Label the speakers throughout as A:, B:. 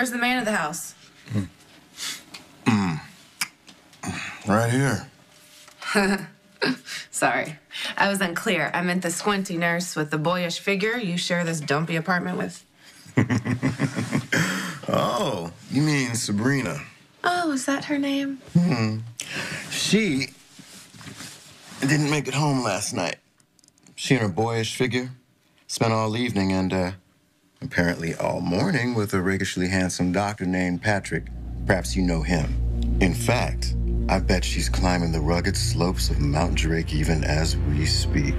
A: Where's the man of the house?
B: Right here.
A: Sorry, I was unclear. I meant the squinty nurse with the boyish figure you share this dumpy apartment with.
B: Oh, you mean Sabrina.
A: Oh, is that her name?
B: She didn't make it home last night. She and her boyish figure spent all evening and apparently all morning with a rakishly handsome doctor named Patrick. Perhaps you know him. In fact, I bet she's climbing the rugged slopes of Mount Drake even as we speak.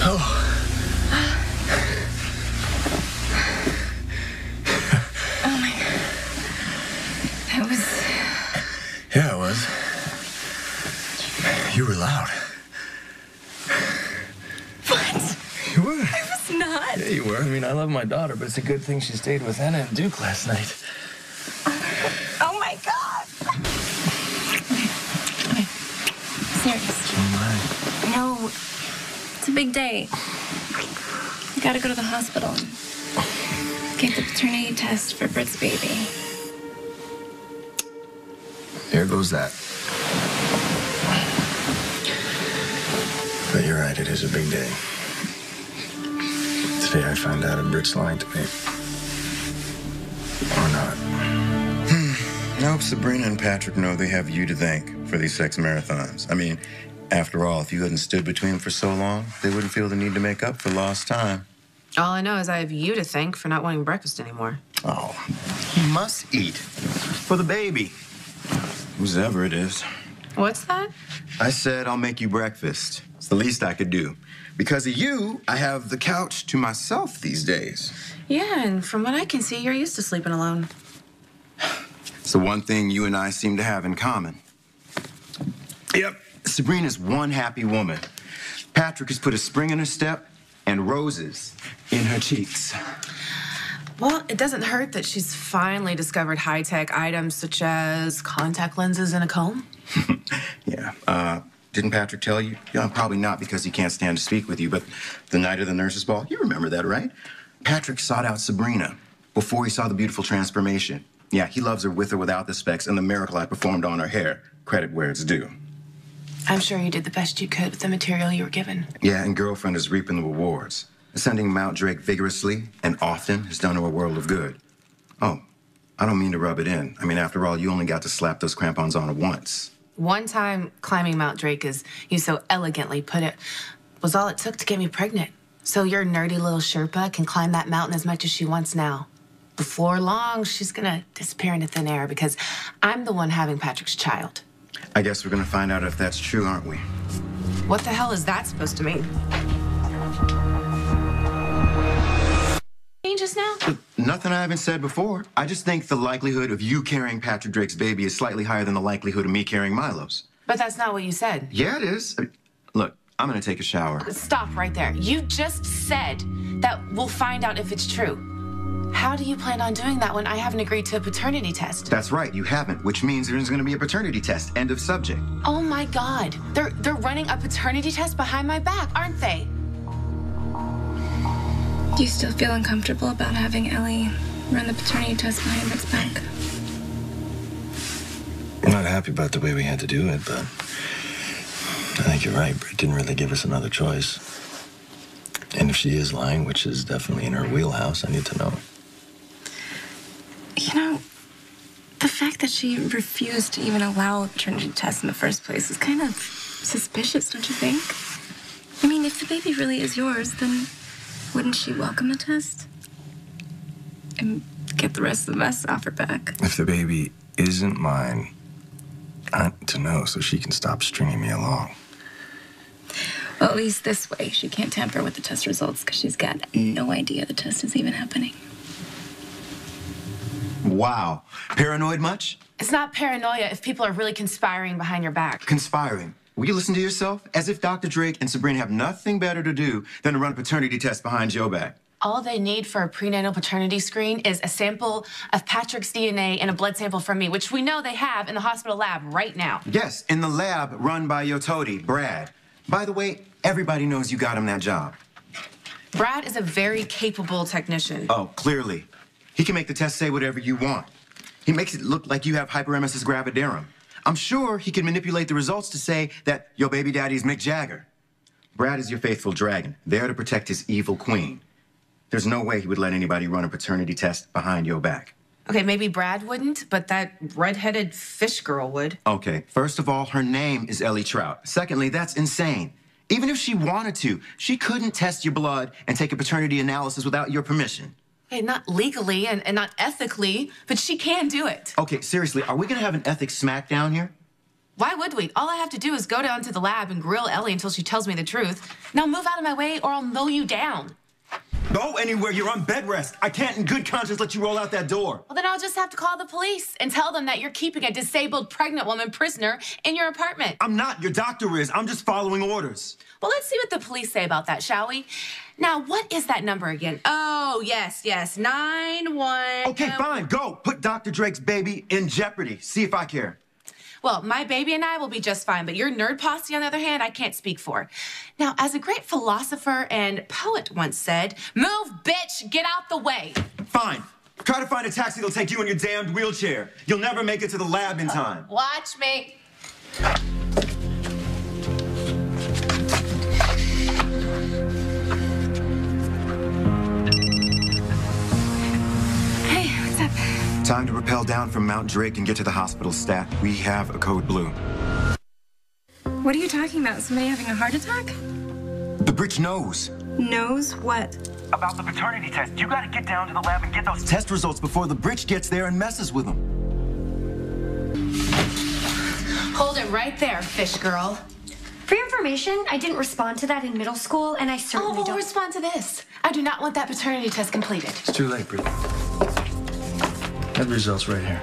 B: Oh.
A: Oh my God. That was...
B: Yeah, it was. You were loud.
A: What?
B: You were.
A: I was not.
B: Yeah, you were. I mean, I love my daughter, but it's a good thing she stayed with Anna and Duke last night.
A: Oh my God. Okay. Serious.
B: Oh, my.
A: No, it's a big day. You gotta go to the hospital and get the paternity test for Britt's baby.
B: There goes that. But you're right, it is a big day. Today I find out if Britt's lying to me. Or not. I hope Sabrina and Patrick know they have you to thank for these sex marathons. I mean, after all, if you hadn't stood between them for so long, they wouldn't feel the need to make up for lost time.
A: All I know is I have you to thank for not wanting breakfast anymore.
B: Oh, you must eat. For the baby. Whoever it is.
A: What's that?
B: I said I'll make you breakfast. It's the least I could do. Because of you, I have the couch to myself these days.
A: Yeah, and from what I can see, you're used to sleeping alone.
B: It's the one thing you and I seem to have in common. Yep, Sabrina's one happy woman. Patrick has put a spring in her step and roses in her cheeks.
A: Well, it doesn't hurt that she's finally discovered high-tech items such as contact lenses and a comb.
B: Yeah, didn't Patrick tell you? Yeah, probably not because he can't stand to speak with you, but the night of the nurse's ball, you remember that, right? Patrick sought out Sabrina before he saw the beautiful transformation. Yeah, he loves her with or without the specs and the miracle I performed on her hair. Credit where it's due.
A: I'm sure you did the best you could with the material you were given.
B: Yeah, and girlfriend is reaping the rewards. Ascending Mount Drake vigorously and often has done her a world of good. Oh, I don't mean to rub it in. I mean, after all, you only got to slap those crampons on her once.
A: One time climbing Mount Drake, as you so elegantly put it, was all it took to get me pregnant. So your nerdy little Sherpa can climb that mountain as much as she wants now. Before long, she's gonna disappear into thin air because I'm the one having Patrick's child.
B: I guess we're gonna find out if that's true, aren't we?
A: What the hell is that supposed to mean? Just now?
B: Nothing I haven't said before. I just think the likelihood of you carrying Patrick Drake's baby is slightly higher than the likelihood of me carrying Milo's.
A: But that's not what you said.
B: Yeah, it is. Look, I'm gonna take a shower.
A: Stop right there. You just said that we'll find out if it's true. How do you plan on doing that when I haven't agreed to a paternity test?
B: That's right, you haven't, which means there's gonna be a paternity test. End of subject.
A: Oh my God. They're running a paternity test behind my back, aren't they?
C: Do you still feel uncomfortable about having Ellie run the paternity test behind Britt's back?
D: I'm not happy about the way we had to do it, but I think you're right. Britt didn't really give us another choice. And if she is lying, which is definitely in her wheelhouse, I need to know.
C: You know, the fact that she refused to even allow a paternity test in the first place is kind of suspicious, don't you think? I mean, if the baby really is yours, then wouldn't she welcome the test? And get the rest of the mess off her back?
D: If the baby isn't mine, I need to know so she can stop stringing me along.
C: Well, at least this way, she can't tamper with the test results because she's got no idea the test is even happening.
B: Wow. Paranoid much?
A: It's not paranoia if people are really conspiring behind your back.
B: Conspiring. Will you listen to yourself? As if Dr. Drake and Sabrina have nothing better to do than to run a paternity test behind your back.
A: All they need for a prenatal paternity screen is a sample of Patrick's DNA and a blood sample from me, which we know they have in the hospital lab right now.
B: Yes, in the lab run by your toady, Brad. By the way, everybody knows you got him that job.
A: Brad is a very capable technician.
B: Oh, clearly. He can make the test say whatever you want. He makes it look like you have hyperemesis gravidarum. I'm sure he can manipulate the results to say that your baby daddy is Mick Jagger. Brad is your faithful dragon, there to protect his evil queen. There's no way he would let anybody run a paternity test behind your back.
A: Okay, maybe Brad wouldn't, but that red-headed fish girl would.
B: Okay, first of all, her name is Ellie Trout. Secondly, that's insane. Even if she wanted to, she couldn't test your blood and take a paternity analysis without your permission.
A: Okay, not legally and not ethically, but she can do it.
B: Okay, seriously, are we gonna have an ethics smackdown here?
A: Why would we? All I have to do is go down to the lab and grill Ellie until she tells me the truth. Now move out of my way or I'll mow you down.
B: Go anywhere, you're on bed rest. I can't in good conscience let you roll out that door.
A: Well, then I'll just have to call the police and tell them that you're keeping a disabled pregnant woman prisoner in your apartment.
B: I'm not, your doctor is. I'm just following orders.
A: Well, let's see what the police say about that, shall we? Now, what is that number again? Oh, yes, 9-1.
B: Okay, fine, go. Put Dr. Drake's baby in jeopardy. See if I care.
A: Well, my baby and I will be just fine, but your nerd posse, on the other hand, I can't speak for. Now, as a great philosopher and poet once said, move, bitch, get out the way.
B: Fine. Try to find a taxi that'll take you in your damned wheelchair. You'll never make it to the lab in time.
A: Watch me.
C: Hey, what's up?
B: Time to rappel down from Mount Drake and get to the hospital stat. We have a code blue.
C: What are you talking about? Somebody having a heart attack?
B: The bridge knows.
C: Knows what?
E: About the paternity test. You gotta get down to the lab and get those
B: Test results before the bridge gets there and messes with them.
A: Hold it right there, fish girl.
F: For your information, I didn't respond to that in middle school, and I certainly
A: We'll
F: don't.
A: respond to this. I do not want that paternity test completed.
D: It's too late, Britt. That result's right here.